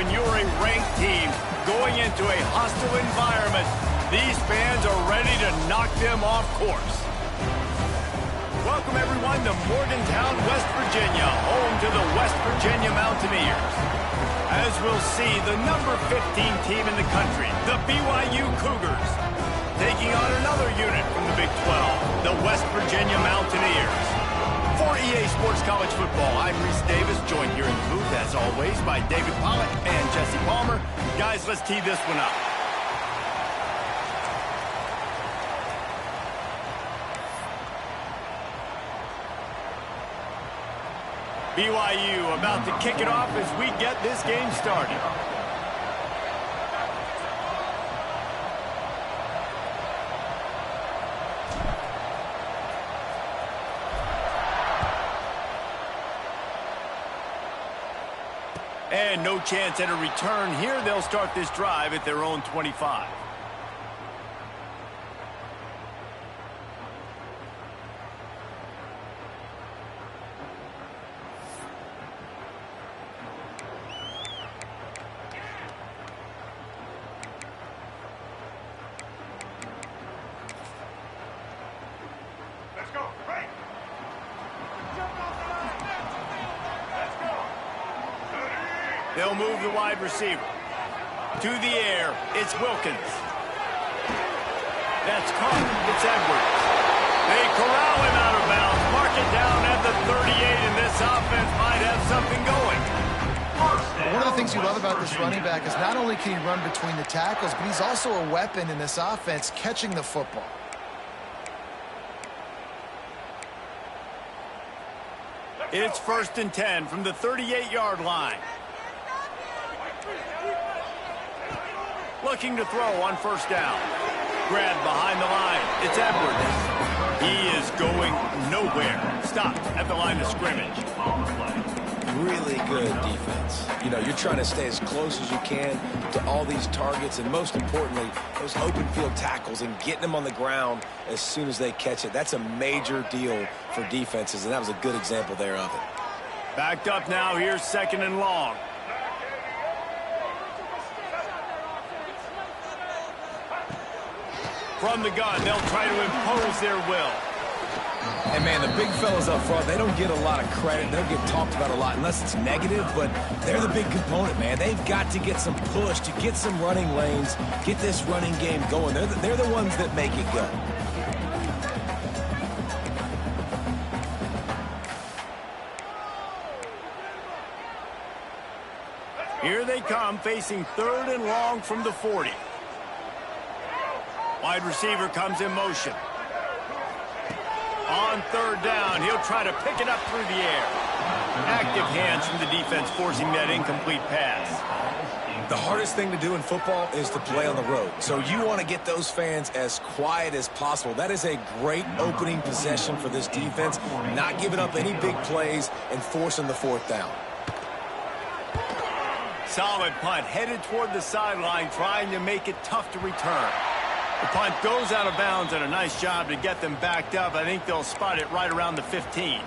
when you're a ranked team going into a hostile environment, these fans are ready to knock them off course. Welcome, everyone, to Morgantown, West Virginia, home to the West Virginia Mountaineers. As we'll see, the number 15 team in the country, the BYU Cougars, taking on another unit from the Big 12, the West Virginia Mountaineers. For EA Sports College Football, I'm Reese Davis, joined here in the booth, as always, by David Pollack and Jesse Palmer. Guys, let's tee this one up. BYU about to kick it off as we get this game started. And no chance at a return here. They'll start this drive at their own 25. They'll move the wide receiver. To the air, it's Wilkins. That's caught. It's Edwards. They corral him out of bounds. Mark it down at the 38, and this offense might have something going. One of the things you love about this running back is not only can he run between the tackles, but he's also a weapon in this offense catching the football. It's 1st and 10 from the 38-yard line. Looking to throw on 1st down. Grabbed behind the line. It's Edwards. He is going nowhere. Stopped at the line of scrimmage. Really good defense. You know, you're trying to stay as close as you can to all these targets, and most importantly, those open field tackles and getting them on the ground as soon as they catch it. That's a major deal for defenses, and that was a good example there of it. Backed up now. Here's 2nd and long. From the gun, they'll try to impose their will. And, man, the big fellas up front, they don't get a lot of credit. They'll get talked about a lot unless it's negative, but they're the big component, man. They've got to get some push to get some running lanes, get this running game going. They're the ones that make it go. Here they come, facing 3rd and long from the 40. Wide receiver comes in motion. On 3rd down, he'll try to pick it up through the air. Active hands from the defense forcing that incomplete pass. The hardest thing to do in football is to play on the road. So you want to get those fans as quiet as possible. That is a great opening possession for this defense. Not giving up any big plays and forcing the 4th down. Solid punt, headed toward the sideline, trying to make it tough to return. The punt goes out of bounds, and a nice job to get them backed up. I think they'll spot it right around the 15.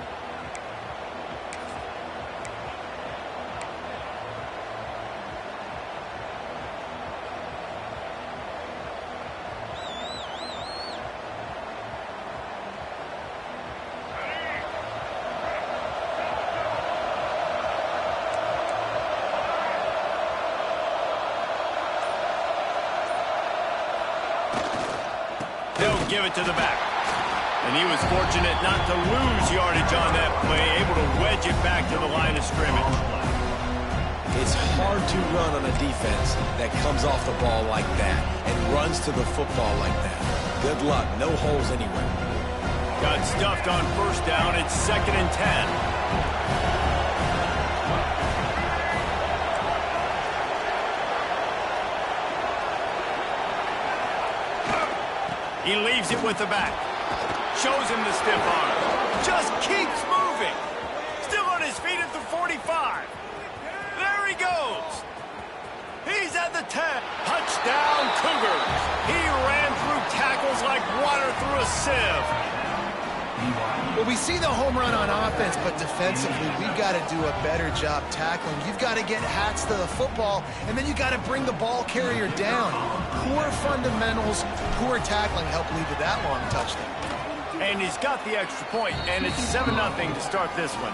They'll give it to the back. And he was fortunate not to lose yardage on that play, able to wedge it back to the line of scrimmage. It's hard to run on a defense that comes off the ball like that and runs to the football like that. Good luck. No holes anywhere. Got stuffed on 1st down. It's 2nd and 10. He leaves it with the back. Shows him the stiff arm. Just keeps moving. Still on his feet at the 45. There he goes. He's at the 10. Touchdown, Cougars. He ran through tackles like water through a sieve. Well, we see the home run on offense, but defensively, we've got to do a better job tackling. You've got to get hats to the football, and then you've got to bring the ball carrier down. Poor fundamentals, poor tackling help lead to that long touchdown. And he's got the extra point, and it's 7-0 to start this one.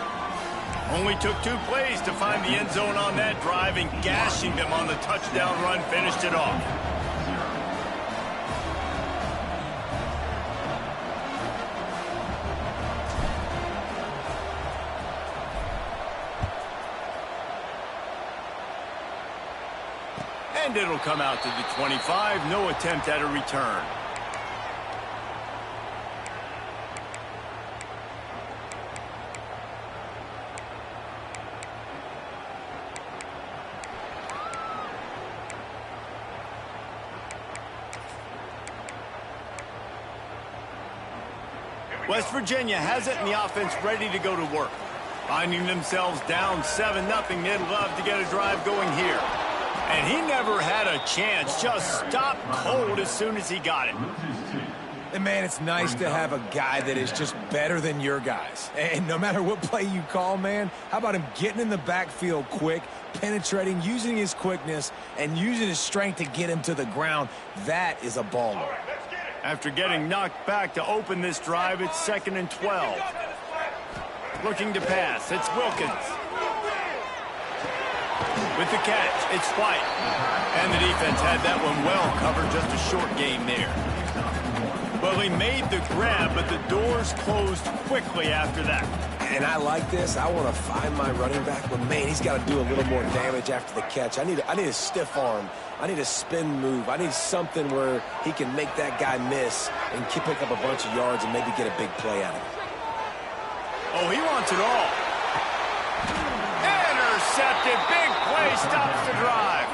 Only took 2 plays to find the end zone on that drive, and gashing them on the touchdown run finished it off. And it'll come out to the 25. No attempt at a return. West Virginia has it, and the offense ready to go to work. Finding themselves down 7-0, they'd love to get a drive going here. And he never had a chance, just stopped cold as soon as he got it. And, man, it's nice to have a guy that is just better than your guys. And no matter what play you call, man, how about him getting in the backfield quick, penetrating, using his quickness, and using his strength to get him to the ground? That is a baller. After getting knocked back to open this drive, it's 2nd and 12. Looking to pass, it's Wilkins. With the catch, it's White. And the defense had that one well covered, just a short game there. Well, he made the grab, but the doors closed quickly after that. And I like this. I want to find my running back, but, man, he's got to do a little more damage after the catch. I need a stiff arm. I need a spin move. I need something where he can make that guy miss and pick up a bunch of yards and maybe get a big play out of it. Oh, he wants it all. Intercepted. Big play stops the drive.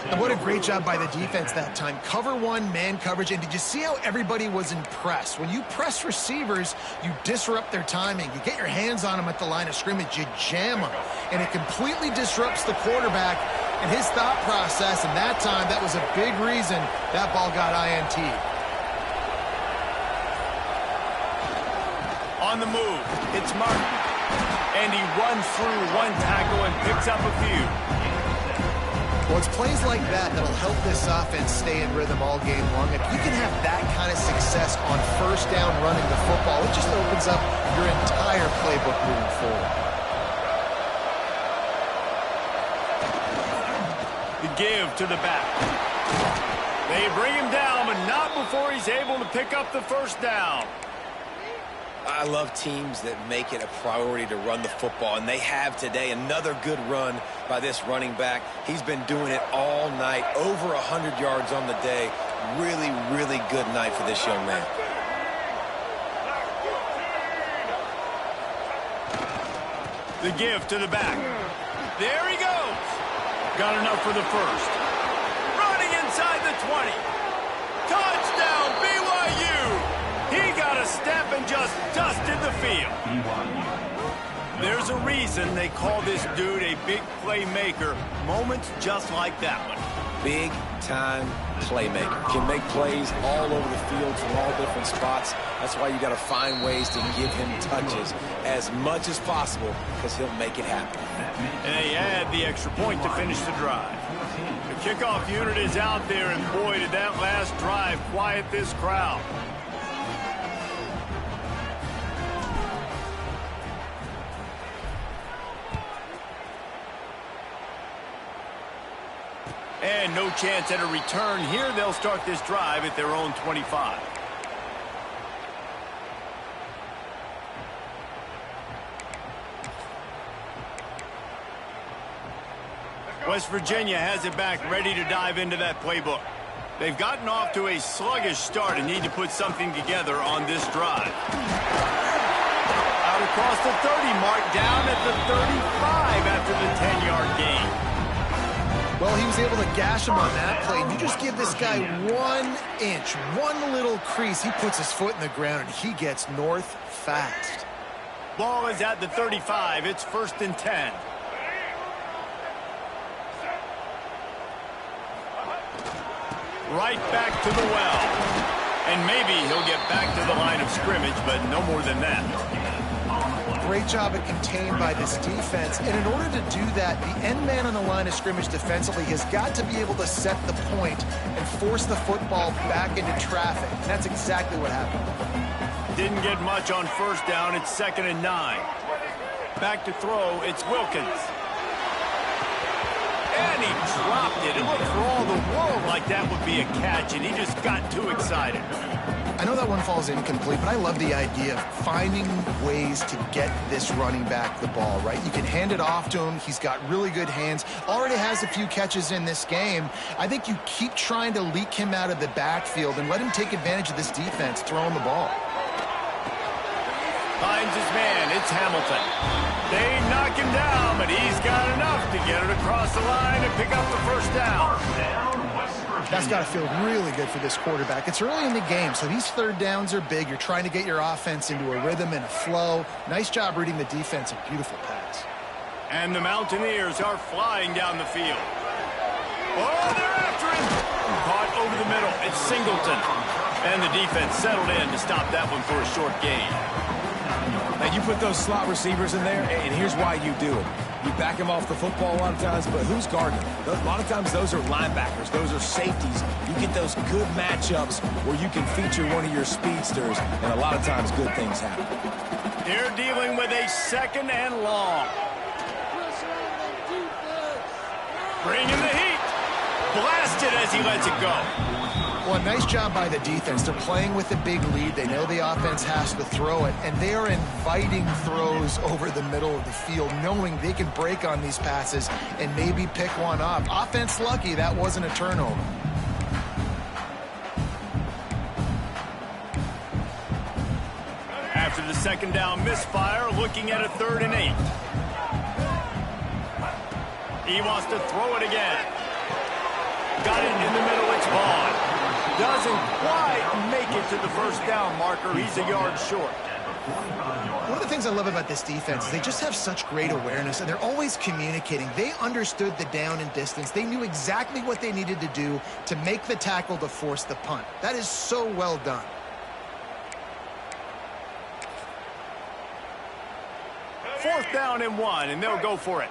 And what a great job by the defense that time. Cover one, man coverage. And did you see how everybody was impressed? When you press receivers, you disrupt their timing. You get your hands on them at the line of scrimmage. You jam them. And it completely disrupts the quarterback and his thought process. And that time, that was a big reason that ball got INT'd. On the move, it's Martin. And he runs through one tackle and picks up a few. Well, it's plays like that that'll help this offense stay in rhythm all game long. If you can have that kind of success on first down running the football, it just opens up your entire playbook moving forward. The give to the back. They bring him down, but not before he's able to pick up the first down. I love teams that make it a priority to run the football, and they have today. Another good run by this running back. He's been doing it all night, over 100 yards on the day. Really, really good night for this young man. The give to the back. There he goes. Got enough for the first. Running inside the 20. Touchdown, BYU. He got a step and just dusted the field. There's a reason they call this dude a big playmaker. Moments just like that one. Big-time playmaker. Can make plays all over the field from all different spots. That's why you got to find ways to give him touches as much as possible, because he'll make it happen. And they add the extra point to finish the drive. The kickoff unit is out there, and boy, did that last drive quiet this crowd. And no chance at a return here. They'll start this drive at their own 25. West Virginia has it back, ready to dive into that playbook. They've gotten off to a sluggish start and need to put something together on this drive. Out across the 30 mark, down at the 35 after the 10-yard gain. Well, he was able to gash him on that play. You just give this guy 1 inch, one little crease. He puts his foot in the ground, and he gets north fast. Ball is at the 35. It's 1st and 10. Right back to the well. And maybe he'll get back to the line of scrimmage, but no more than that. Great job at contained by this defense. And in order to do that, the end man on the line of scrimmage defensively has got to be able to set the point and force the football back into traffic. And that's exactly what happened. Didn't get much on first down. It's 2nd and 9. Back to throw. It's Wilkins. And he dropped it. It looked for all the world like that would be a catch, and he just got too excited. I know that one falls incomplete, but I love the idea of finding ways to get this running back the ball, right? You can hand it off to him. He's got really good hands. Already has a few catches in this game. I think you keep trying to leak him out of the backfield and let him take advantage of this defense throwing the ball. Finds his man. It's Hamilton. They knock him down, but he's got enough to get it across the line and pick up the first down. That's got to feel really good for this quarterback. It's early in the game, so these third downs are big. You're trying to get your offense into a rhythm and a flow. Nice job reading the defense. A beautiful pass. And the Mountaineers are flying down the field. Oh, they're after him. Caught over the middle. It's Singleton. And the defense settled in to stop that one for a short gain. Now, you put those slot receivers in there, and here's why you do it. You back them off the football a lot of times, but who's guarding them? A lot of times those are linebackers. Those are safeties. You get those good matchups where you can feature one of your speedsters, and a lot of times good things happen. They're dealing with a 2nd and long. Bring in the heat. Blasted as he lets it go. Well, nice job by the defense. They're playing with a big lead. They know the offense has to throw it, and they are inviting throws over the middle of the field, knowing they can break on these passes and maybe pick one off. Offense lucky that wasn't a turnover. After the 2nd down misfire, looking at a 3rd and 8. He wants to throw it again. Got it in the middle. It's Vaughn. Doesn't quite make it to the first down marker. He's a yard short. One of the things I love about this defense is they just have such great awareness, and they're always communicating. They understood the down and distance. They knew exactly what they needed to do to make the tackle to force the punt. That is so well done. Fourth down and 1, and they'll go for it.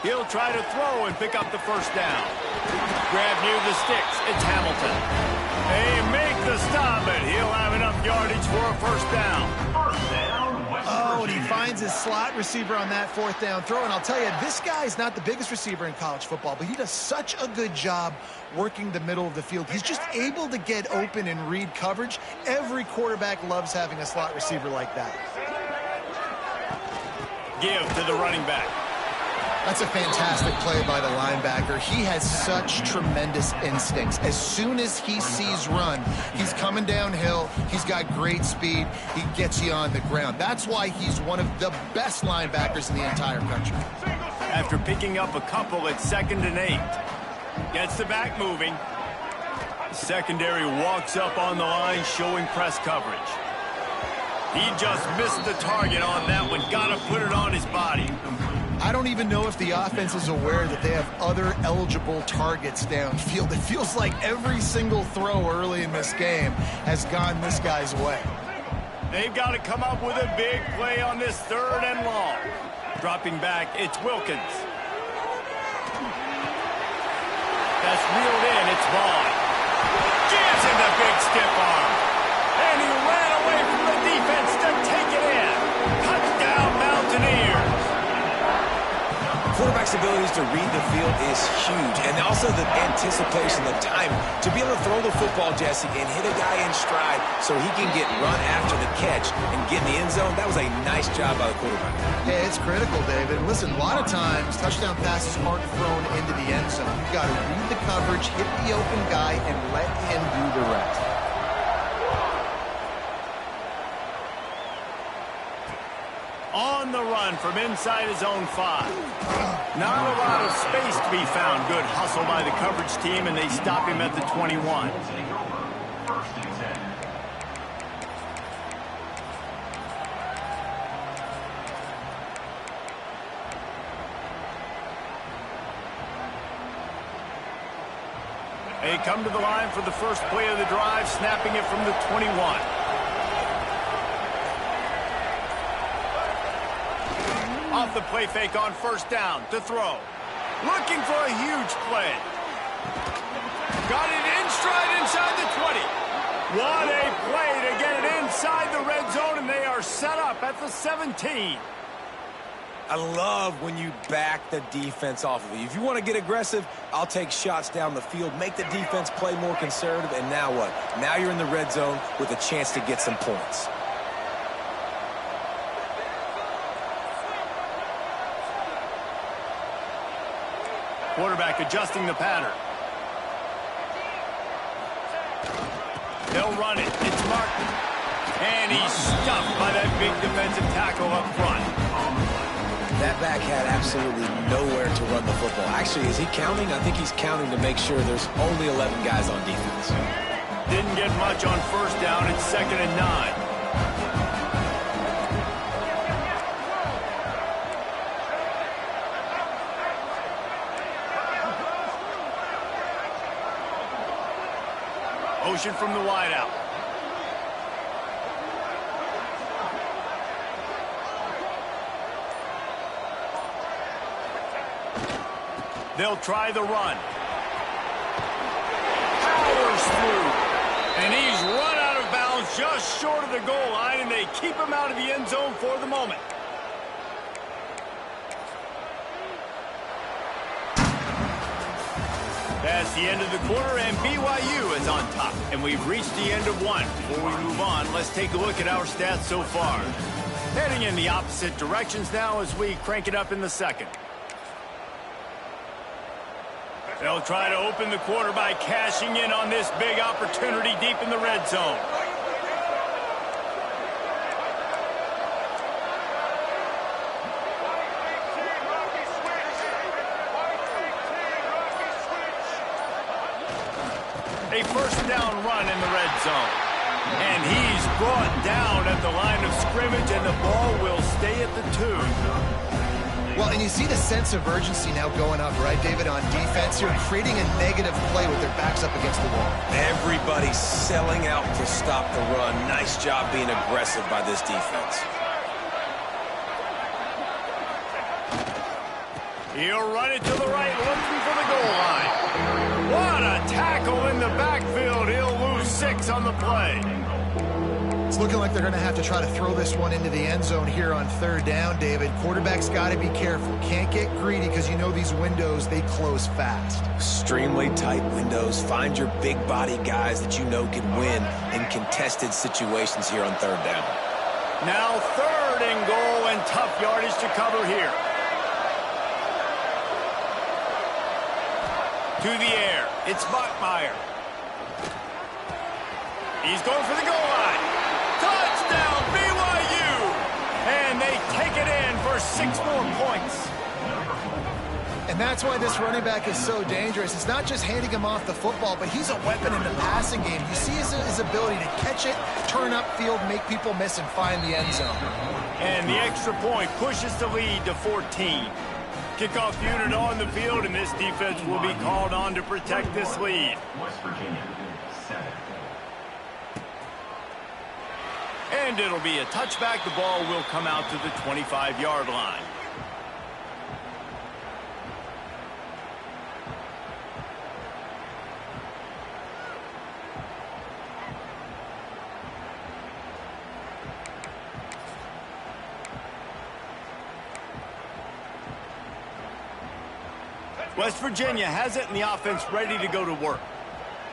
He'll try to throw and pick up the first down. Grab near the sticks. It's Hamilton. They make the stop, but he'll have enough yardage for a first down. Oh, and he finds his slot receiver on that 4th down throw. And I'll tell you, this guy's not the biggest receiver in college football, but he does such a good job working the middle of the field. He's just able to get open and read coverage. Every quarterback loves having a slot receiver like that. Give to the running back. That's a fantastic play by the linebacker. He has such tremendous instincts. As soon as he sees run, he's coming downhill. He's got great speed. He gets you on the ground. That's why he's one of the best linebackers in the entire country. After picking up a couple at 2nd and 8. Gets the back moving. Secondary walks up on the line, showing press coverage. He just missed the target on that one. Got to put it on his body. I don't even know if the offense is aware that they have other eligible targets downfield. It feels like every single throw early in this game has gone this guy's way. They've got to come up with a big play on this 3rd and long. Dropping back, it's Wilkins. That's reeled in, it's Vaughn. Gives him the big stiff arm. And he ran away from the defense to take it in. Touchdown, Mountaineers. Quarterback's abilities to read the field is huge, and also the anticipation, the time to be able to throw the football, Jesse, and hit a guy in stride so he can get run after the catch and get in the end zone. That was a nice job by the quarterback. Yeah, it's critical, David. And listen, a lot of times touchdown passes aren't thrown into the end zone. You've got to read the coverage, hit the open guy, and let him do the rest. On the run from inside his own 5. Not a lot of space to be found. Good hustle by the coverage team, and they stop him at the 21. They come to the line for the first play of the drive, snapping it from the 21. Off the play fake on first down to throw. Looking for a huge play. Got it in stride inside the 20. What a play to get it inside the red zone, and they are set up at the 17. I love when you back the defense off of you. If you want to get aggressive, I'll take shots down the field, make the defense play more conservative, and now what? Now you're in the red zone with a chance to get some points. Quarterback adjusting the pattern. They'll run it. It's Martin. And he's stuffed by that big defensive tackle up front. That back had absolutely nowhere to run the football. Actually, is he counting? I think he's counting to make sure there's only 11 guys on defense. Didn't get much on first down. It's 2nd and 9. Motion from the wideout. They'll try the run. Powers through. And he's run out of bounds just short of the goal line, and they keep him out of the end zone for the moment. That's the end of the quarter, and BYU is on top. And we've reached the end of one. Before we move on, let's take a look at our stats so far. Heading in the opposite directions now as we crank it up in the second. They'll try to open the quarter by cashing in on this big opportunity deep in the red zone. A first down run in the red zone. And he's brought down at the line of scrimmage, and the ball will stay at the 2. Well, and you see the sense of urgency now going up, right, David, on defense here, creating a negative play with their backs up against the wall. Everybody's selling out to stop the run. Nice job being aggressive by this defense. He'll run it to the right, looking for the goal line. What a tackle in the backfield. He'll lose 6 on the play. It's looking like they're going to have to try to throw this one into the end zone here on 3rd down, David. Quarterback's got to be careful. Can't get greedy because you know these windows, they close fast. Extremely tight windows. Find your big body guys that you know can win in contested situations here on 3rd down. Now 3rd and goal, and tough yardage to cover here. To the air. It's Bachmeier. He's going for the goal line. Touchdown, BYU! And they take it in for 6 more points. And that's why this running back is so dangerous. It's not just handing him off the football, but he's a weapon in the passing game. You see his ability to catch it, turn upfield, make people miss, and find the end zone. And the extra point pushes the lead to 14. Kickoff unit on the field, and this defense will be called on to protect this lead. West Virginia, 7. And it'll be a touchback. The ball will come out to the 25-yard line. West Virginia has it, and the offense ready to go to work.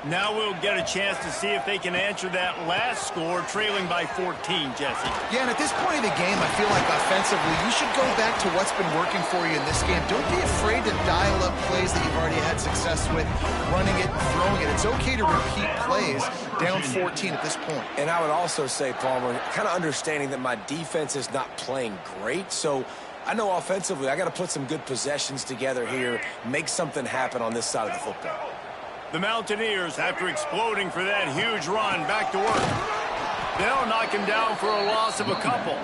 Now we'll get a chance to see if they can answer that last score, trailing by 14, Jesse. Yeah, and at this point of the game, I feel like offensively, you should go back to what's been working for you in this game. Don't be afraid to dial up plays that you've already had success with, running it and throwing it. It's okay to repeat plays down 14 at this point. And I would also say, Palmer, kind of understanding that my defense is not playing great, so I know offensively I got to put some good possessions together here, make something happen on this side of the football. The Mountaineers, after exploding for that huge run, back to work. They'll knock him down for a loss of a couple.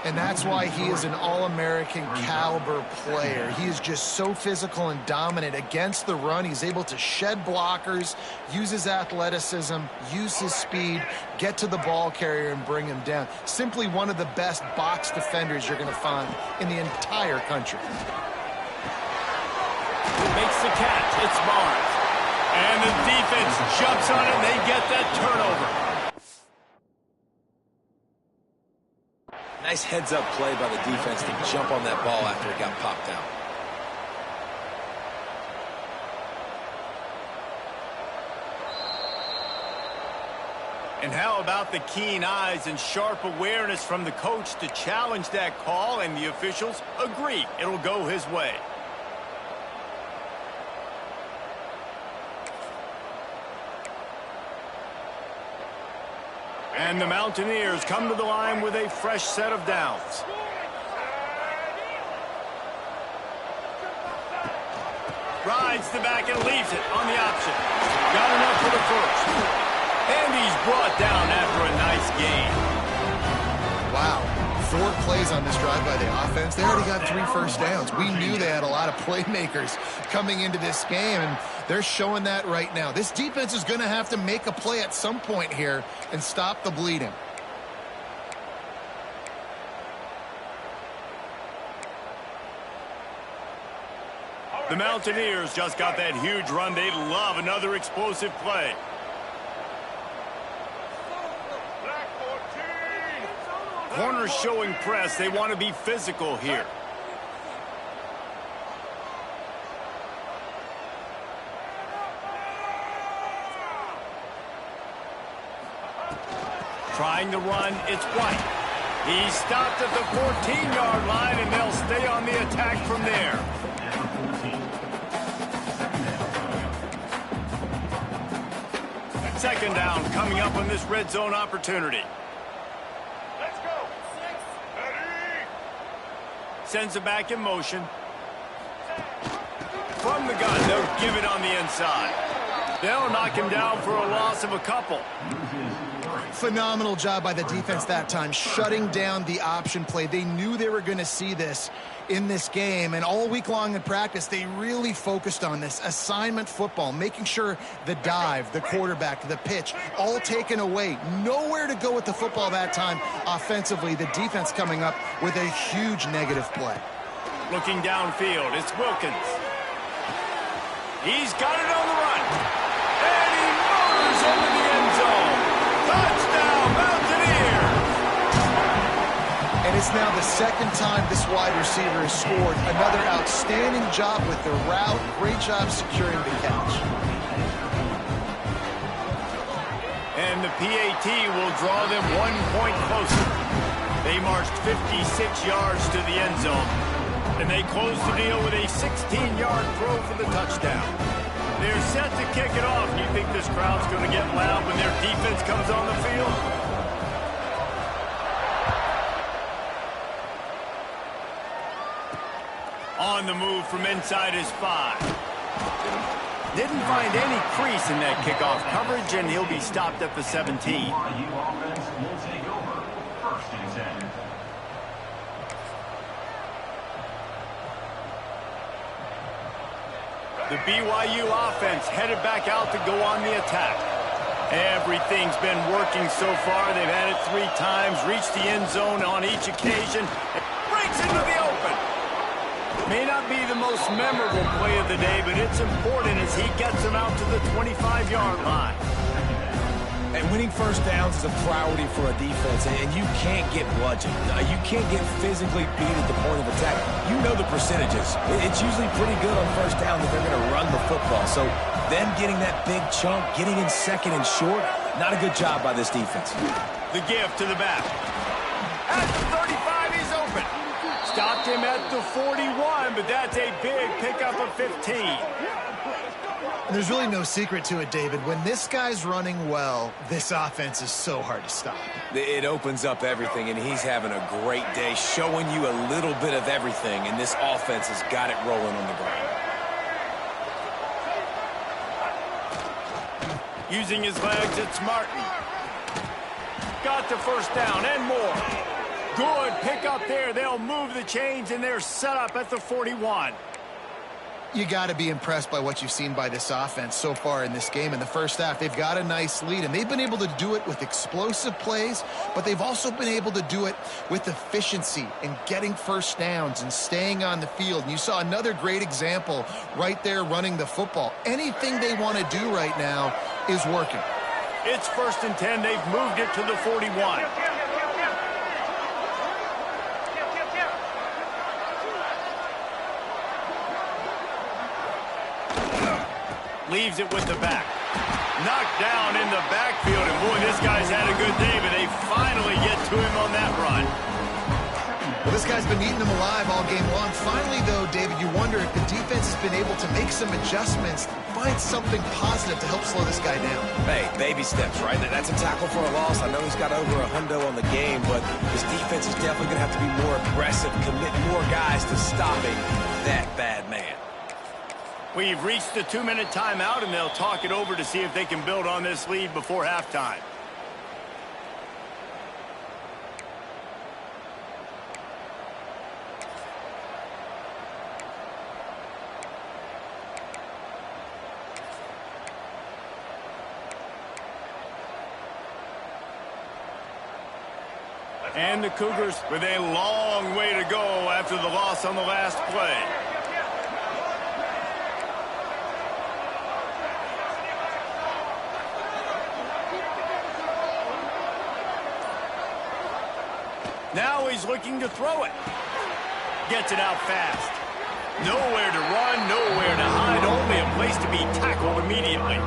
And that's why he is an All-American caliber player. He is just so physical and dominant against the run. He's able to shed blockers, use his athleticism, use his speed, get to the ball carrier and bring him down. Simply one of the best box defenders you're going to find in the entire country. Makes the catch. It's Barnes. And the defense jumps on it, and they get that turnover. Nice heads-up play by the defense to jump on that ball after it got popped out. And how about the keen eyes and sharp awareness from the coach to challenge that call, and the officials agree it'll go his way. And the Mountaineers come to the line with a fresh set of downs. Rides the back and leaves it on the option. Got enough for the first. And he's brought down after a nice gain. Wow. 4 plays on this drive by the offense. They already got 3 first downs. We knew they had a lot of playmakers coming into this game, and they're showing that right now. This defense is going to have to make a play at some point here and stop the bleeding. The Mountaineers just got that huge run. They'd love another explosive play. Corners showing press. They want to be physical here. Trying to run, it's White. He stopped at the 14-yard line, and they'll stay on the attack from there. Second down coming up on this red zone opportunity. Let's go. Sends it back in motion. From the gun, they'll give it on the inside. They'll knock him down for a loss of a couple. Phenomenal job by the defense that time, shutting down the option play. They knew they were going to see this in this game, and all week long in practice, they really focused on this assignment football, making sure the dive, the quarterback, the pitch, all taken away. Nowhere to go with the football that time offensively. The defense coming up with a huge negative play. Looking downfield, it's Wilkins. He's got it on the run. And he murders into the end zone. Touchdown, Mountaineers! And it's now the second time this wide receiver has scored. Another outstanding job with the route. Great job securing the catch. And the PAT will draw them 1 point closer. They marched 56 yards to the end zone. And they close the deal with a 16-yard throw for the touchdown. They're set to kick it off. You think this crowd's going to get loud when their defense comes on the field? On the move from inside his 5. Didn't find any crease in that kickoff coverage, and he'll be stopped at the 17. BYU offense will take over. 1st and 10. The BYU offense headed back out to go on the attack. Everything's been working so far. They've had it 3 times, reached the end zone on each occasion. It breaks into the open. May not be the most memorable play of the day, but it's important as he gets them out to the 25-yard line. And winning first downs is a priority for a defense, and you can't get bludgeoned. You can't get physically beat at the point of attack. You know the percentages. It's usually pretty good on first down that they're going to run the football. So them getting that big chunk, getting in second and short, not a good job by this defense. The give to the back. At the 35, he's open. Stopped him at the 41, but that's a big pickup of 15. And there's really no secret to it, David. When this guy's running well, this offense is so hard to stop. It opens up everything, and he's having a great day, showing you a little bit of everything, and this offense has got it rolling on the ground. Using his legs, it's Martin. Got the first down and more. Good pickup. up there. They'll move the chains, and they're set up at the 41. You got to be impressed by what you've seen by this offense so far in this game. In the first half, they've got a nice lead, and they've been able to do it with explosive plays, but they've also been able to do it with efficiency and getting first downs and staying on the field. And you saw another great example right there running the football. Anything they want to do right now is working. It's 1st and 10. They've moved it to the 41. Leaves it with the back. Knocked down in the backfield, and boy, this guy's had a good day, but they finally get to him on that run. Well, this guy's been eating them alive all game long. Finally, though, David, you wonder if the defense has been able to make some adjustments, find something positive to help slow this guy down. Hey, baby steps, right? That's a tackle for a loss. I know he's got over a hundo on the game, but his defense is definitely going to have to be more aggressive, commit more guys to stopping that bad man. We've reached the 2-minute timeout, and they'll talk it over to see if they can build on this lead before halftime. And the Cougars with a long way to go after the loss on the last play. Now he's looking to throw it. Gets it out fast. Nowhere to run, nowhere to hide, only a place to be tackled immediately.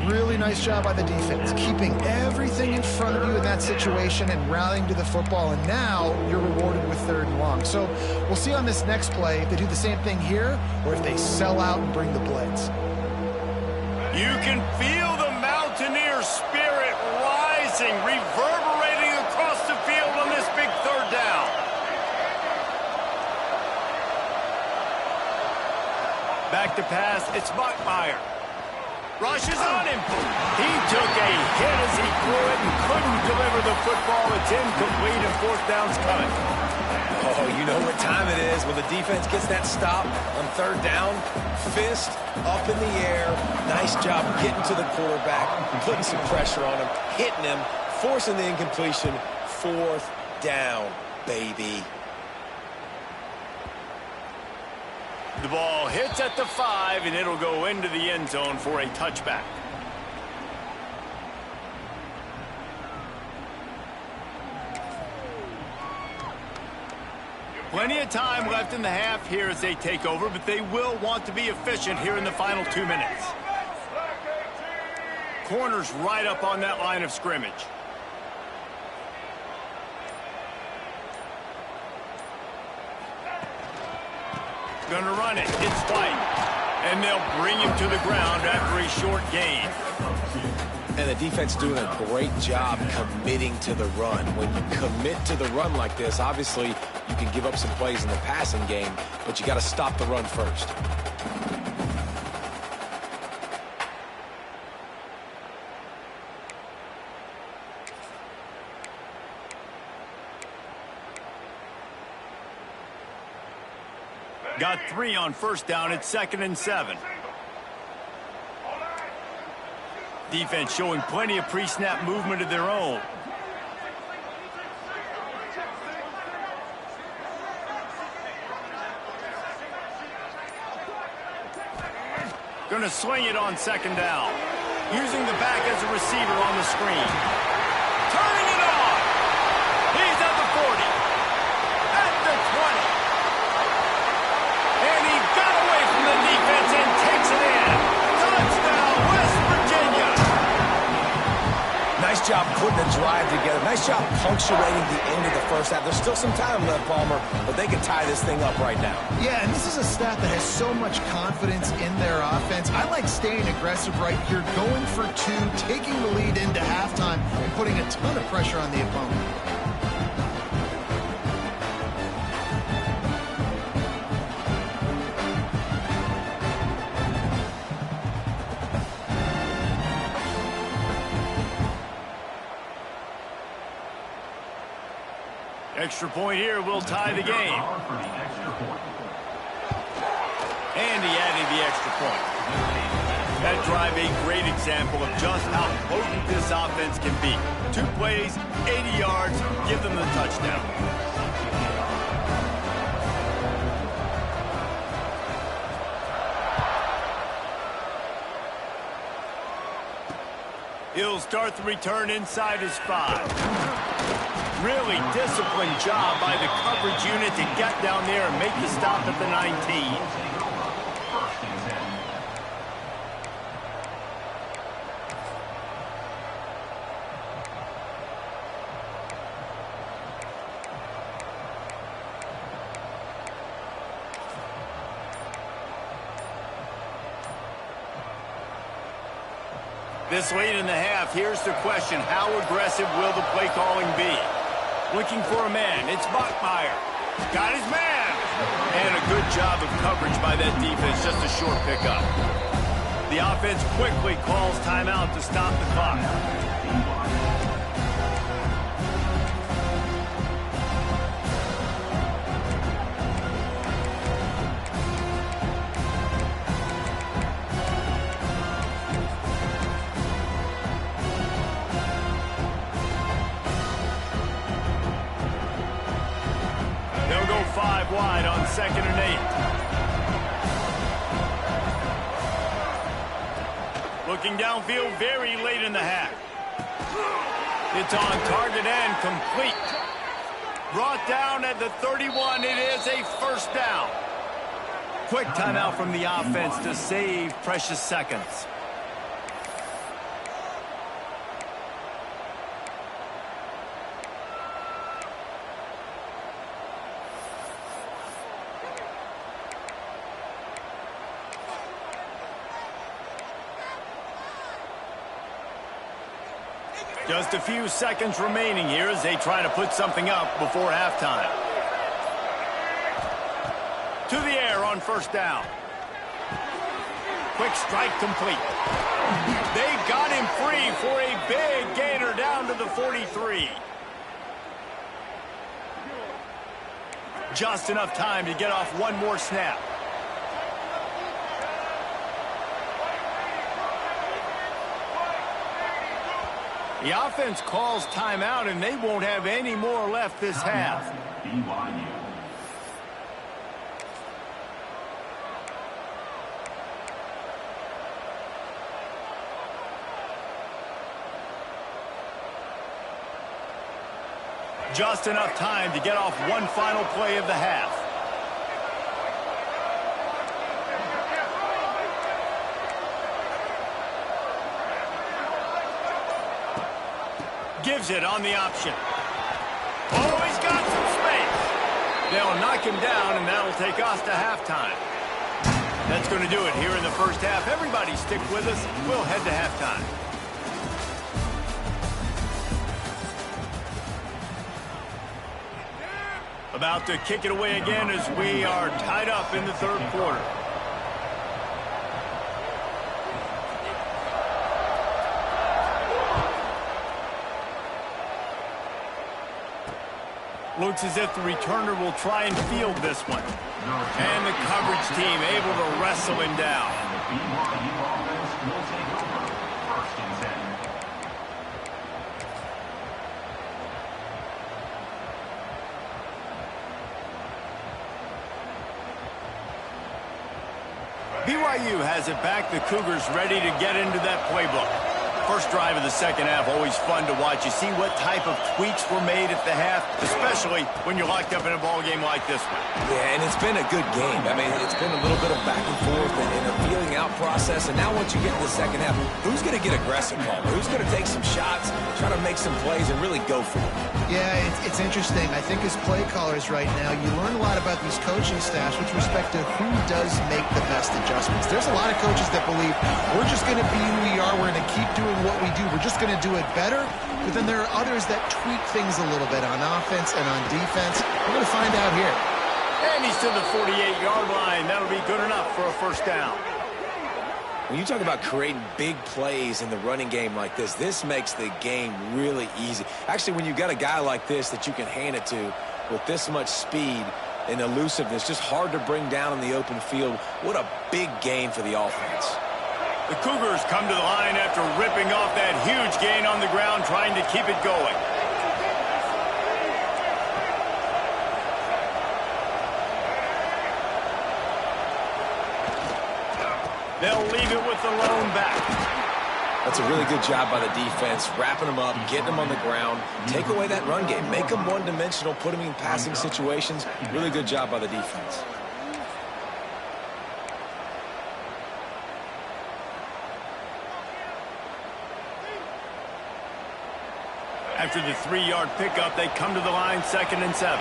Really nice job by the defense, keeping everything in front of you in that situation and rallying to the football, and now you're rewarded with 3rd and long. So we'll see on this next play if they do the same thing here or if they sell out and bring the blitz. You can feel the Mountaineer spirit rising, reverberating across the field on this big 3rd down. Back to pass, it's Bachmeier. Rushes on him. He took a hit as he threw it and couldn't deliver the football. It's incomplete and 4th down's coming. Oh, you know what time it is when the defense gets that stop on 3rd down. Fist up in the air. Nice job getting to the quarterback, putting some pressure on him, hitting him, forcing the incompletion. 4th down, baby. The ball hits at the 5, and it'll go into the end zone for a touchback. Plenty of time left in the half here as they take over, but they will want to be efficient here in the final 2 minutes. Corners right up on that line of scrimmage. Going to run it. It's White. And they'll bring him to the ground after a short gain. And the defense doing a great job committing to the run. When you commit to the run like this, obviously you can give up some plays in the passing game, but you got to stop the run first. Got 3 on 1st down. It's 2nd and 7. Defense showing plenty of pre-snap movement of their own. Going to swing it on 2nd down. Using the back as a receiver on the screen. Turning it on. He's at the 40. At the 20. And he got away from the defense and takes it in. Touchdown, West Virginia. Nice job putting a drive together. Nice job punctuating the end of the first half. There's still some time left, Palmer, but they can tie this thing up right now. Yeah, and this is a staff that has so much confidence in their offense. I like staying aggressive right here, going for 2, taking the lead into halftime, and putting a ton of pressure on the opponent. Extra point here will tie the game. For the extra point. And he added the extra point. That drive a great example of just how potent this offense can be. 2 plays, 80 yards, give them the touchdown. He'll start the return inside his 5. Really disciplined job by the coverage unit to get down there and make the stop at the 19. First and 10. This late in the half, here's the question. How aggressive will the play calling be? Looking for a man. It's Bachmeier. Got his man. And a good job of coverage by that defense. Just a short pickup. The offense quickly calls timeout to stop the clock. They'll go 5 wide on 2nd and 8. Looking downfield very late in the half. It's on target and complete. Brought down at the 31. It is a first down. Quick timeout from the offense to save precious seconds. Just a few seconds remaining here as they try to put something up before halftime. To the air on first down. Quick strike complete. They got him free for a big gainer down to the 43. Just enough time to get off one more snap. The offense calls timeout, and they won't have any more left this half. BYU. Just enough time to get off one final play of the half. Gives it on the option. Oh, he's got some space. They'll knock him down, and that'll take us to halftime. That's going to do it here in the first half. Everybody stick with us. We'll head to halftime. About to kick it away again as we are tied up in the third quarter. Looks as if the returner will try and field this one. And the coverage team able to wrestle him down. The BYU offense will take over. First and 10. BYU has it back. The Cougars ready to get into that playbook. First drive of the second half, always fun to watch. You see what type of tweaks were made at the half, especially when you're locked up in a ball game like this one. Yeah, and it's been a good game. I mean, it's been a little bit of back and forth and a feeling out process. And now once you get to the second half, who's going to get aggressive, Paul? Who's going to take some shots, try to make some plays, and really go for it? Yeah, it's interesting. I think as play callers right now, you learn a lot about these coaching staffs with respect to who does make the best adjustments. There's a lot of coaches that believe we're just going to be who we are. We're going to keep doing what we do. We're just going to do it better. But then there are others that tweak things a little bit on offense and on defense. We're going to find out here. And he's to the 48-yard line. That'll be good enough for a first down. When you talk about creating big plays in the running game like this makes the game really easy. Actually, when you've got a guy like this that you can hand it to with this much speed and elusiveness, just hard to bring down in the open field, what a big gain for the offense. The Cougars come to the line after ripping off that huge gain on the ground, trying to keep it going. They'll leave it with the lone back. That's a really good job by the defense, wrapping them up, getting them on the ground. Take away that run game. Make them one-dimensional, put them in passing situations. Really good job by the defense. After the 3-yard pickup, they come to the line 2nd and 7.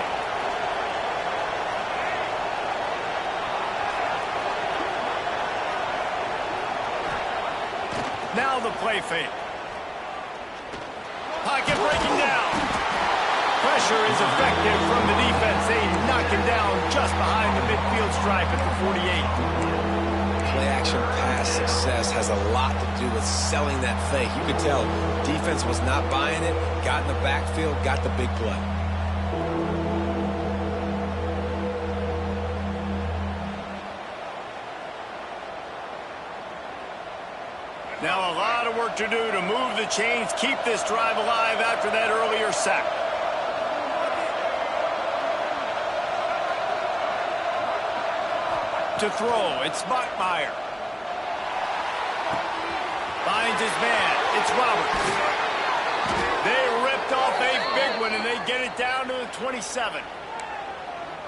Now the play fake. Pocket breaking down. Pressure is effective from the defense. They knock him down just behind the midfield stripe at the 48. Play-action pass success has a lot to do with selling that fake. You could tell defense was not buying it, got in the backfield, got the big play. Now a lot of work to do to move the chains, keep this drive alive after that earlier sack. To throw, it's Bachmeier. Finds his man, it's Roberts. They ripped off a big one, and they get it down to the 27.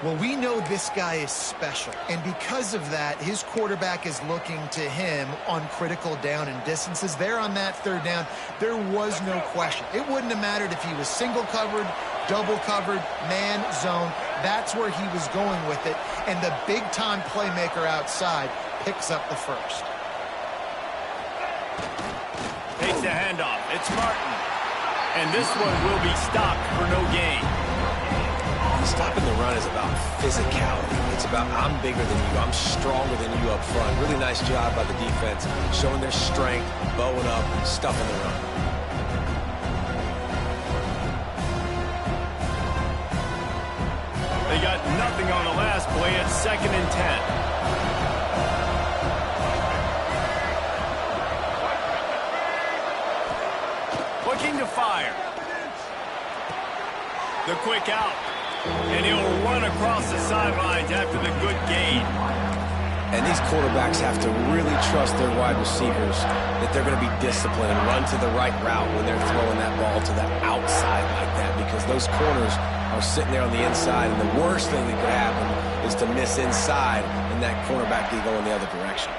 Well, we know this guy is special, and because of that, his quarterback is looking to him on critical down and distances. There on that 3rd down, there was no question. It wouldn't have mattered if he was single covered, double covered, man, zone. That's where he was going with it, and the big-time playmaker outside picks up the first. Takes the handoff. It's Martin. And this one will be stopped for no gain. Stopping the run is about physicality. It's about I'm bigger than you, I'm stronger than you up front. Really nice job by the defense, showing their strength, bowing up, stuffing the run. They got nothing on the last play. It's 2nd and 10. Looking to fire. The quick out. And he'll run across the sidelines after the good gain. And these quarterbacks have to really trust their wide receivers that they're going to be disciplined and run to the right route when they're throwing that ball to the outside like that, because those corners are sitting there on the inside, and the worst thing that could happen is to miss inside and that cornerback be going the other direction.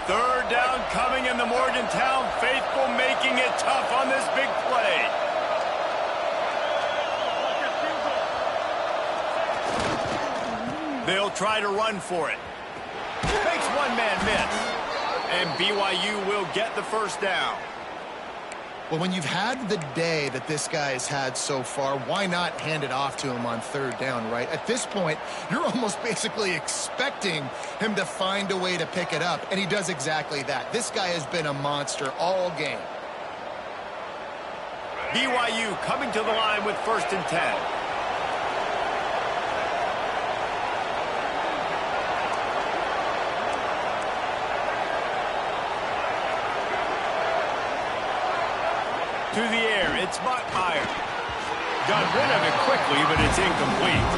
3rd down coming, in the Morgantown faithful making it tough on this big play. They'll try to run for it. Makes one man miss. And BYU will get the 1st down. Well, when you've had the day that this guy has had so far, why not hand it off to him on 3rd down, right? At this point, you're almost basically expecting him to find a way to pick it up, and he does exactly that. This guy has been a monster all game. BYU coming to the line with 1st and 10. To the air, it's Bachmeier. Got rid of it quickly, but it's incomplete.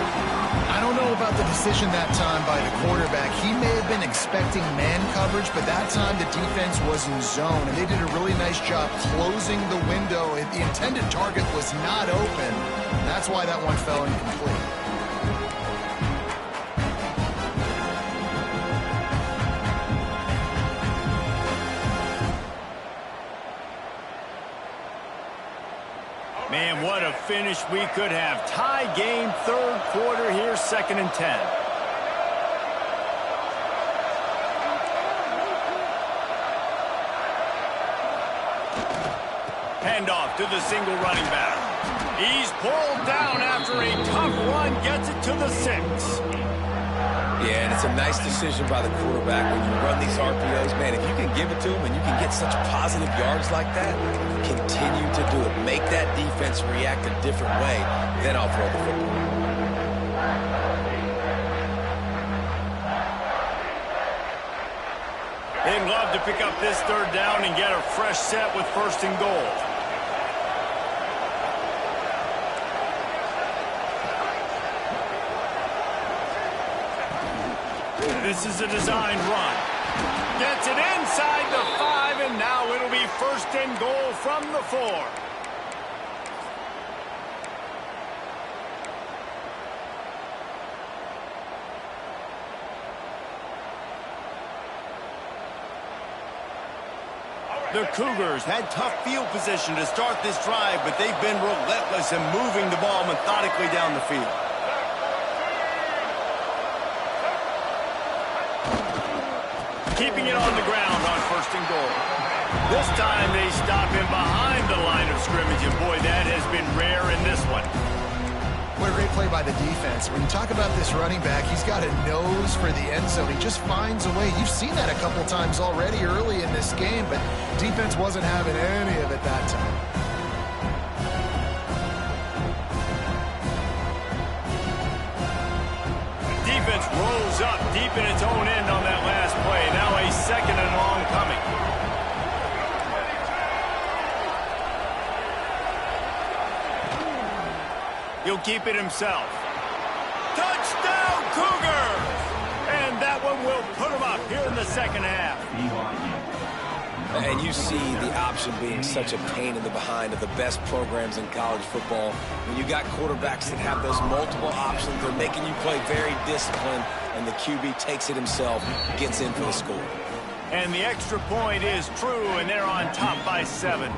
I don't know about the decision that time by the quarterback. He may have been expecting man coverage, but that time the defense was in zone, and they did a really nice job closing the window. The intended target was not open. That's why that one fell incomplete. Man, what a finish we could have. Tie game, 3rd quarter here, 2nd and 10. Handoff to the single running back. He's pulled down after a tough run, gets it to the 6. Yeah, and it's a nice decision by the quarterback when you run these RPOs. Man, if you can give it to him and you can get such positive yards like that, continue to do it. Make that defense react a different way, then I'll throw the football. They'd love to pick up this third down and get a fresh set with 1st and goal. This is a design run. Gets it inside the 5, and now it'll be 1st and goal from the 4. The Cougars had tough field position to start this drive, but they've been relentless in moving the ball methodically down the field. Keeping it on the ground on 1st and goal. This time they stop him behind the line of scrimmage, and boy, that has been rare in this one. What a great play by the defense. When you talk about this running back, he's got a nose for the end zone. He just finds a way. You've seen that a couple times already early in this game, but defense wasn't having any of it that time. Defense rolls up deep in its own end on that last play. Now a 2nd and long coming. He'll keep it himself. Touchdown, Cougars! And that one will put him up here in the 2nd half. And you see the option being such a pain in the behind of the best programs in college football. When you got quarterbacks that have those multiple options, they're making you play very disciplined, and the QB takes it himself, gets in for the score. And the extra point is true, and they're on top by 7.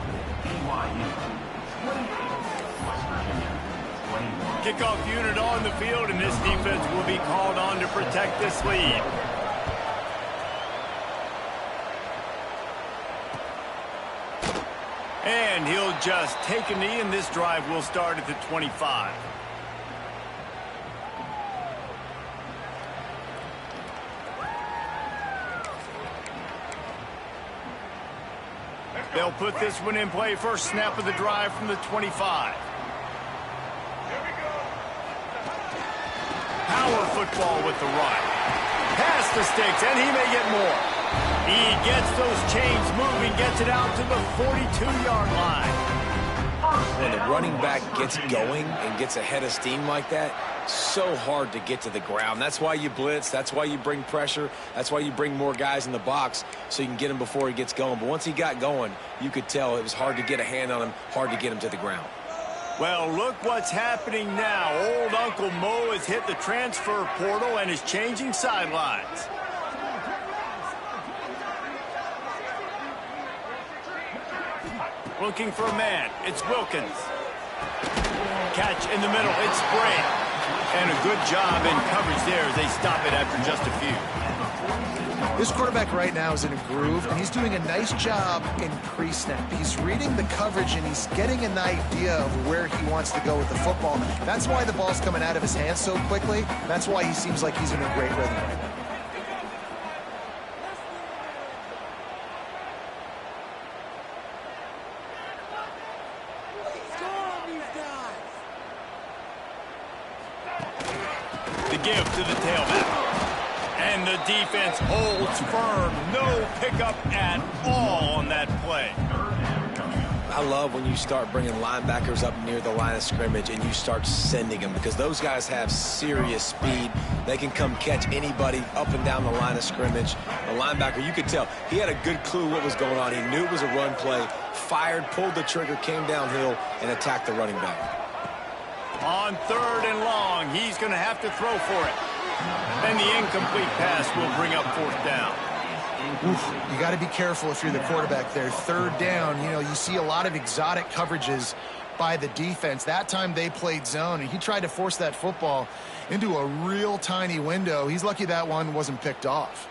Kickoff unit on the field, and this defense will be called on to protect this lead. And he'll just take a knee, and this drive will start at the 25. They'll put this one in play. First snap of the drive from the 25. Power football with the run. Past the sticks, and he may get more. He gets those chains moving, gets it out to the 42-yard line. When the running back gets going and gets ahead of steam like that, so hard to get to the ground. That's why you blitz. That's why you bring pressure. That's why you bring more guys in the box so you can get him before he gets going. But once he got going, you could tell it was hard to get a hand on him, hard to get him to the ground. Well, look what's happening now. Old Uncle Mo has hit the transfer portal and is changing sidelines. Looking for a man. It's Wilkins. Catch in the middle. It's Bray. And a good job in coverage there as they stop it after just a few. This quarterback right now is in a groove, and he's doing a nice job in pre-snap. He's reading the coverage, and he's getting an idea of where he wants to go with the football. That's why the ball's coming out of his hands so quickly. That's why he seems like he's in a great rhythm right now. The give to the tailback. And the defense holds firm. No pickup at all on that play. I love when you start bringing linebackers up near the line of scrimmage and you start sending them, because those guys have serious speed. They can come catch anybody up and down the line of scrimmage. The linebacker, you could tell, he had a good clue what was going on. He knew it was a run play, fired, pulled the trigger, came downhill, and attacked the running back. On 3rd and long, he's going to have to throw for it. And the incomplete pass will bring up 4th down. Oof, you got to be careful if you're the quarterback there. 3rd down, you see a lot of exotic coverages by the defense. That time they played zone, and he tried to force that football into a real tiny window. He's lucky that one wasn't picked off.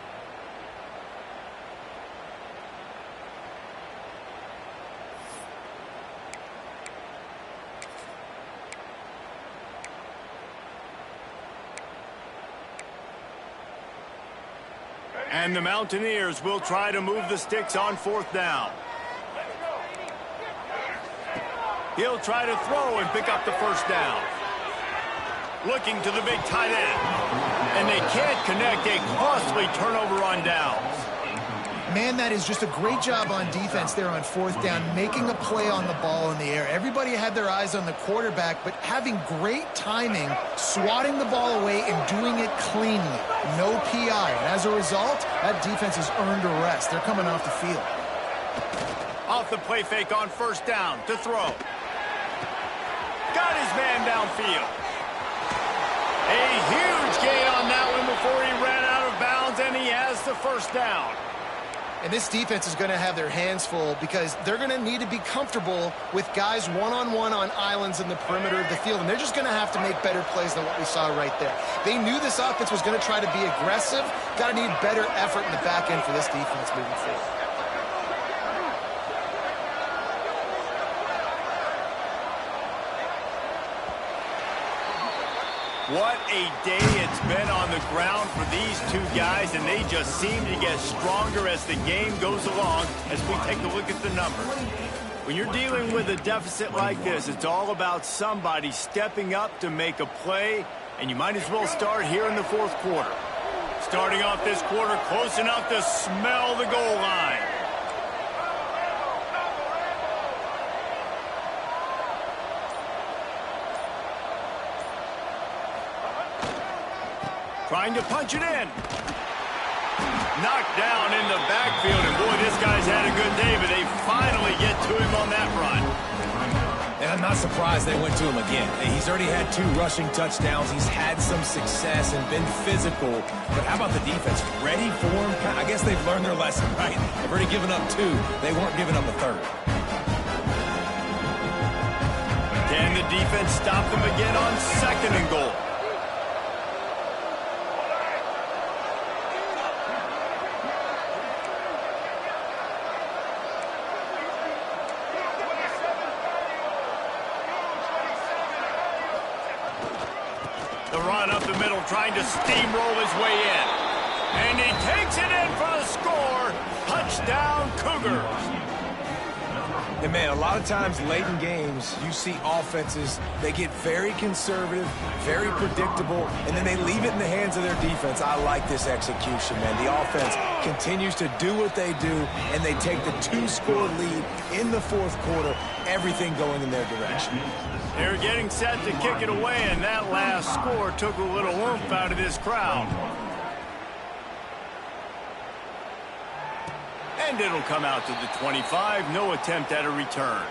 And the Mountaineers will try to move the sticks on 4th down. He'll try to throw and pick up the 1st down. Looking to the big tight end. And they can't connect, a costly turnover on downs. Man, that is just a great job on defense there on 4th down, making a play on the ball in the air. Everybody had their eyes on the quarterback, but having great timing, swatting the ball away and doing it cleanly. No PI. And as a result, that defense has earned a rest. They're coming off the field. Off the play fake on 1st down to throw. Got his man downfield. A huge gain on that one before he ran out of bounds, and he has the 1st down. And this defense is going to have their hands full because they're going to need to be comfortable with guys one-on-one on islands in the perimeter of the field. And they're just going to have to make better plays than what we saw right there. They knew this offense was going to try to be aggressive. Got to need better effort in the back end for this defense moving forward. What a day it's been on the ground for these two guys, and they just seem to get stronger as the game goes along as we take a look at the numbers. When you're dealing with a deficit like this, it's all about somebody stepping up to make a play, and you might as well start here in the 4th quarter. Starting off this quarter close enough to smell the goal line. Trying to punch it in. Knocked down in the backfield, and boy, this guy's had a good day, but they finally get to him on that run. And I'm not surprised they went to him again. He's already had 2 rushing touchdowns. He's had some success and been physical. But how about the defense? Ready for him? I guess they've learned their lesson, right? They've already given up 2. They weren't giving up a 3rd. Can the defense stop them again on 2nd and goal? The run up the middle, trying to steamroll his way in. And he takes it in for the score. Touchdown, Cougars. And, man, a lot of times late in games, you see offenses, they get very conservative, very predictable, and then they leave it in the hands of their defense. I like this execution, man. The offense continues to do what they do, and they take the 2-score lead in the 4th quarter, everything going in their direction. They're getting set to kick it away, and that last score took a little oomph out of this crowd. And it'll come out to the 25. No attempt at a return.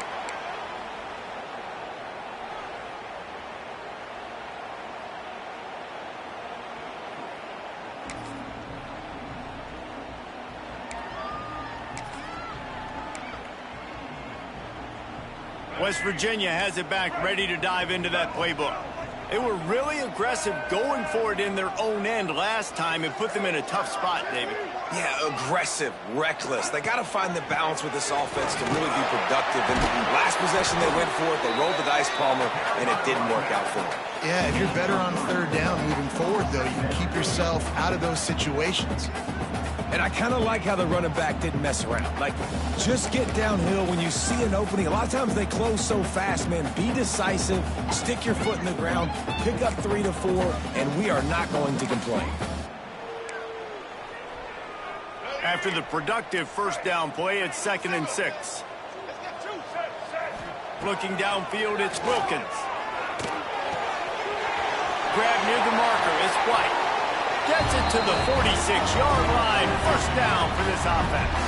West Virginia has it back, ready to dive into that playbook. They were really aggressive going for it in their own end last time and put them in a tough spot, David. Yeah, aggressive, reckless. They got to find the balance with this offense to really be productive. And last possession they went for it, they rolled the dice, Palmer, and it didn't work out for them. Yeah, if you're better on 3rd down moving forward, though, you can keep yourself out of those situations. And I kind of like how the running back didn't mess around. Like, just get downhill when you see an opening. A lot of times they close so fast, man. Be decisive, stick your foot in the ground, pick up 3 to 4, and we are not going to complain. After the productive 1st down play, it's 2nd and 6. Looking downfield, it's Wilkins. Grab near the marker, it's White. Gets it to the 46-yard line. 1st down for this offense.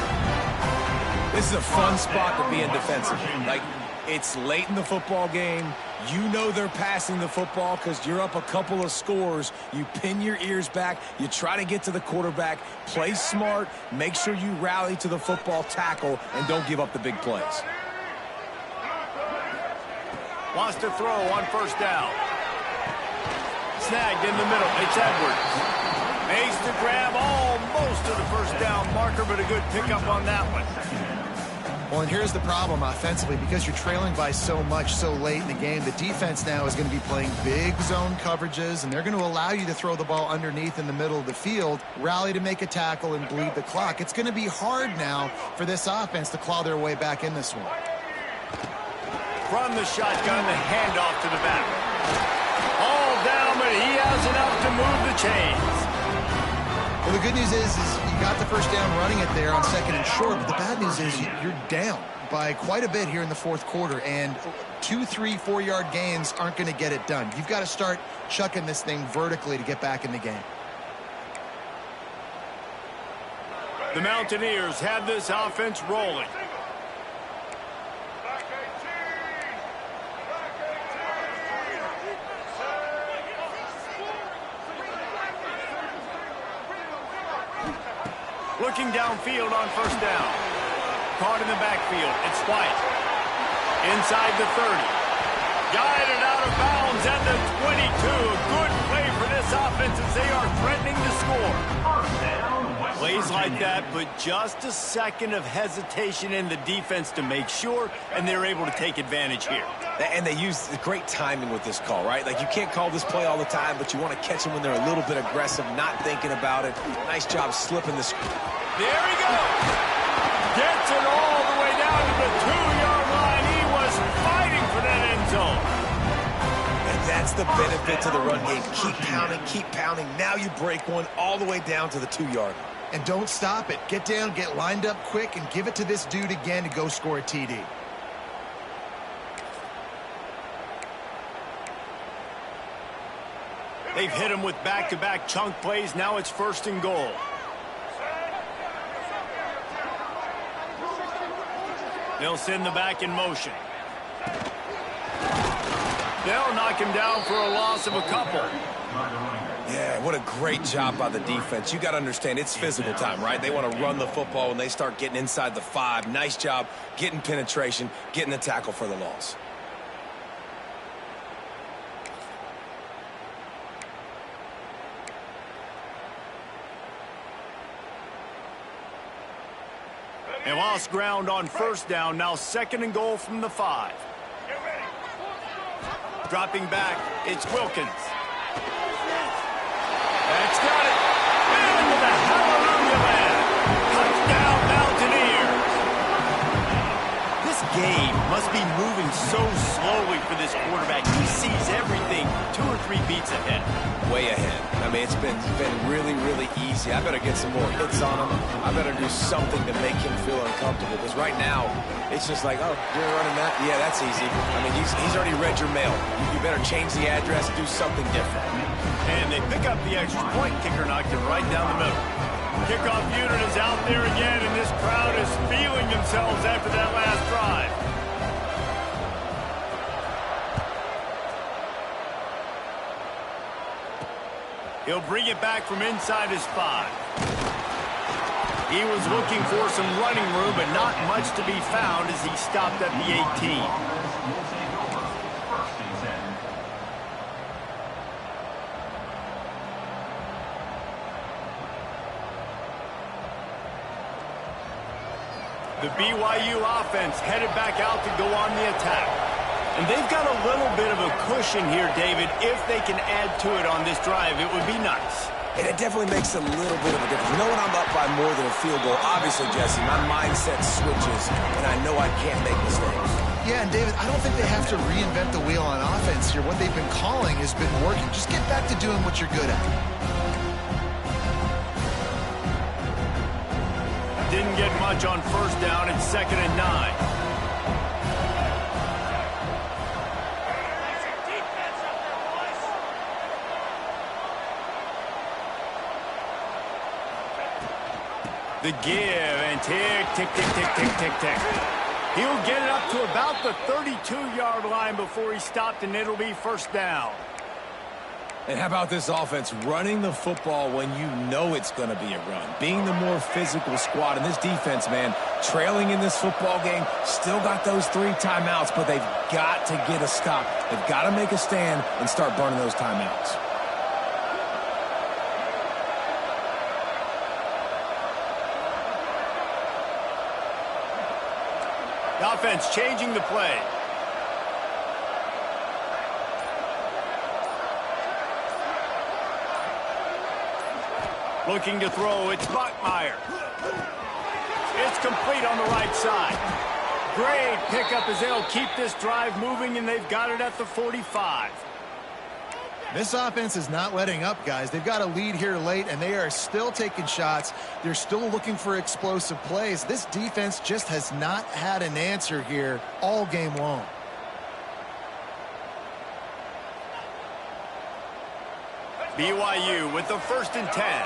This is a fun spot to be in defensively. Like, it's late in the football game. You know they're passing the football because you're up a couple of scores. You pin your ears back. You try to get to the quarterback. Play smart. Make sure you rally to the football tackle and don't give up the big plays. Wants to throw on 1st down. Snagged in the middle. It's Edwards. Makes the grab almost to the 1st down marker, but a good pickup on that one. Well, and here's the problem offensively. Because you're trailing by so much so late in the game, the defense now is going to be playing big zone coverages, and they're going to allow you to throw the ball underneath in the middle of the field, rally to make a tackle, and bleed the clock. It's going to be hard now for this offense to claw their way back in this one. From the shotgun, the handoff to the back. All down, but he has enough to move the chains. Well, the good news is you got the first down running it there on 2nd and short, but the bad news is you're down by quite a bit here in the fourth quarter, and 2, 3, 4-yard gains aren't going to get it done. You've got to start chucking this thing vertically to get back in the game. The Mountaineers have this offense rolling. Looking downfield on first down. Caught in the backfield. It's White. Inside the 30. Guided out of bounds at the 22. A good play for this offense as they are threatening to score. Plays like that, but just a second of hesitation in the defense to make sure, and they're able to take advantage here. And they use great timing with this call, right? Like, you can't call this play all the time, but you want to catch them when they're a little bit aggressive, not thinking about it. Nice job slipping the screen. There he goes. Gets it all the way down to the 2-yard line. He was fighting for that end zone. And that's the benefit to the run game. Keep pounding, keep pounding. Now you break one all the way down to the 2-yard line. And don't stop it. Get down, get lined up quick, and give it to this dude again to go score a TD. They've hit him with back-to-back chunk plays. Now it's 1st and goal. They'll send the back in motion. They'll knock him down for a loss of a couple. Yeah, what a great job by the defense. You got to understand, it's physical time, right? They want to run the football when they start getting inside the 5. Nice job getting penetration, getting the tackle for the loss. They lost ground on first down. Now 2nd and goal from the 5. Dropping back, it's Wilkins. That's got it. Into the hallelujah land. Touchdown Mountaineers. This game must be moving so slowly for this quarterback. He sees everything 2 or 3 beats ahead. Way ahead. I mean, it's been really, really easy. I better get some more hits on him. I better do something to make him feel uncomfortable, because right now, it's just like, oh, you're running that? Yeah, that's easy. I mean, he's already read your mail. You better change the address, do something different. And they pick up the extra point. Kicker knocked it right down the middle. Kickoff unit is out there again, and this crowd is feeling themselves after that last drive. He'll bring it back from inside his 5. He was looking for some running room, but not much to be found as he stopped at the 18. The BYU offense headed back out to go on the attack. And they've got a little bit of a cushion here, David. If they can add to it on this drive, it would be nice. And it definitely makes a little bit of a difference. You know, when I'm up by more than a field goal, obviously, Jesse, my mindset switches, and I know I can't make mistakes. Yeah, and David, I don't think they have to reinvent the wheel on offense here. What they've been calling has been working. Just get back to doing what you're good at. Didn't get much on first down. It's 2nd and 9. The give and tick, tick, tick, tick, tick, tick, tick. He'll get it up to about the 32-yard line before he stopped, and it'll be 1st down. And how about this offense running the football when you know it's going to be a run? Being the more physical squad. And this defense, man, trailing in this football game, still got those 3 timeouts, but they've got to get a stop. They've got to make a stand and start burning those timeouts. The offense changing the play. Looking to throw, it's Bachmeier. It's complete on the right side. Great pickup as they'll keep this drive moving, and they've got it at the 45. This offense is not letting up, guys. They've got a lead here late, and they are still taking shots. They're still looking for explosive plays. This defense just has not had an answer here all game long. BYU with the 1st and 10.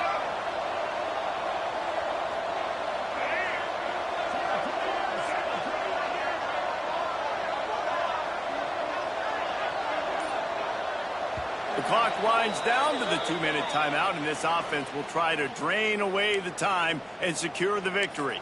The clock winds down to the 2-minute timeout, and this offense will try to drain away the time and secure the victory.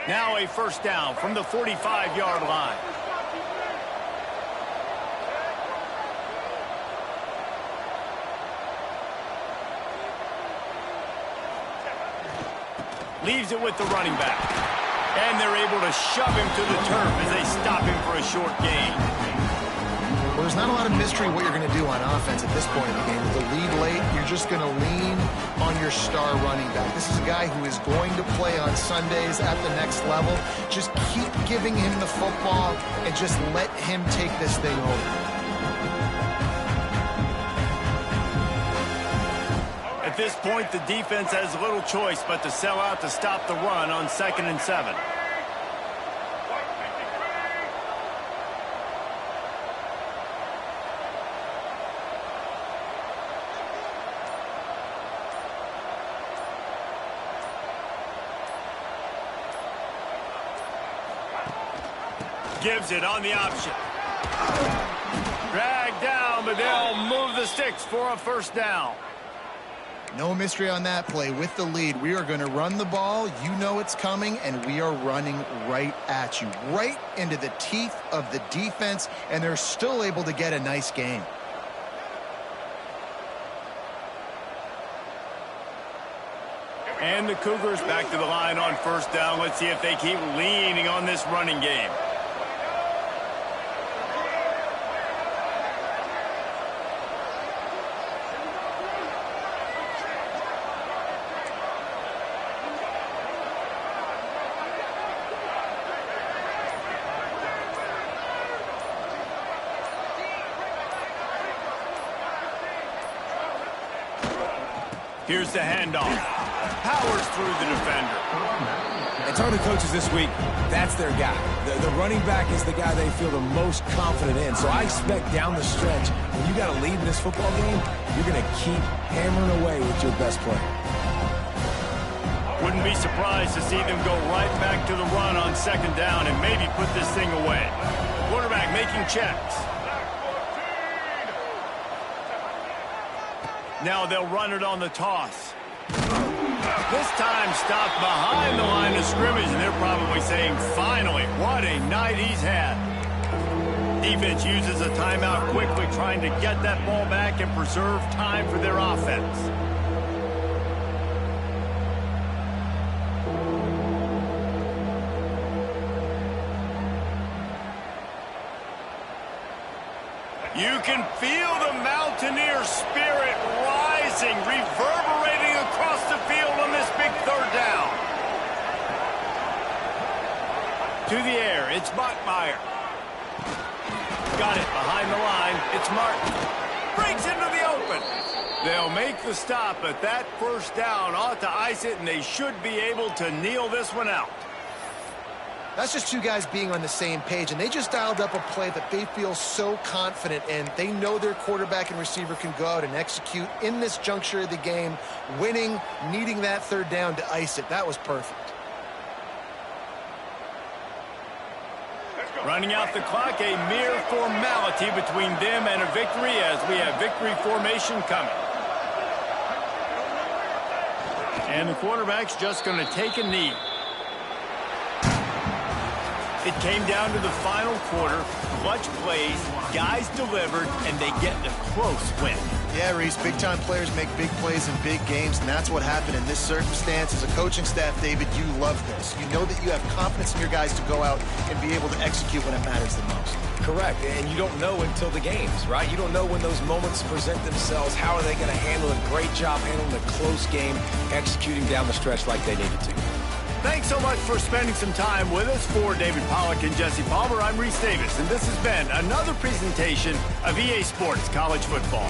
Now a first down from the 45-yard line. Leaves it with the running back. And they're able to shove him to the turf as they stop him for a short gain. Well, there's not a lot of mystery what you're going to do on offense at this point in the game. With the lead late, you're just going to lean on your star running back. This is a guy who is going to play on Sundays at the next level. Just keep giving him the football and just let him take this thing over. At this point, the defense has little choice but to sell out to stop the run on 2nd and 7. Gives it on the option. Dragged down, but they'll move the sticks for a first down. No mystery on that play. With the lead, we are going to run the ball. You know it's coming, and we are running right at you, right into the teeth of the defense, and they're still able to get a nice gain. And the Cougars back to the line on first down. Let's see if they keep leaning on this running game. Here's the handoff. Powers through the defender. And talking to coaches this week, that's their guy. The running back is the guy they feel the most confident in. So I expect down the stretch, when you got to lead in this football game, you're going to keep hammering away with your best player. Wouldn't be surprised to see them go right back to the run on 2nd down and maybe put this thing away. Quarterback making checks. Now they'll run it on the toss. This time stopped behind the line of scrimmage, and they're probably saying, finally, what a night he's had. Defense uses a timeout quickly, trying to get that ball back and preserve time for their offense. You can feel the Mountaineer spirit rising, reverberating across the field on this big 3rd down. To the air, it's Bachmeier. Got it behind the line, it's Martin. Breaks into the open. They'll make the stop, but that first down ought to ice it, and they should be able to kneel this one out. That's just two guys being on the same page, and they just dialed up a play that they feel so confident in. They know their quarterback and receiver can go out and execute in this juncture of the game, winning, needing that 3rd down to ice it. That was perfect. Running out the clock, a mere formality between them and a victory as we have victory formation coming. And the quarterback's just going to take a knee. It came down to the final quarter, clutch plays, guys delivered, and they get the close win. Yeah, Reese, big-time players make big plays in big games, and that's what happened in this circumstance. As a coaching staff, David, you love this. You know that you have confidence in your guys to go out and be able to execute when it matters the most. Correct, and you don't know until the games, right? You don't know when those moments present themselves. How are they going to handle it? Great job handling a close game, executing down the stretch like they needed to. Thanks so much for spending some time with us. For David Pollack and Jesse Palmer, I'm Reese Davis, and this has been another presentation of EA Sports College Football.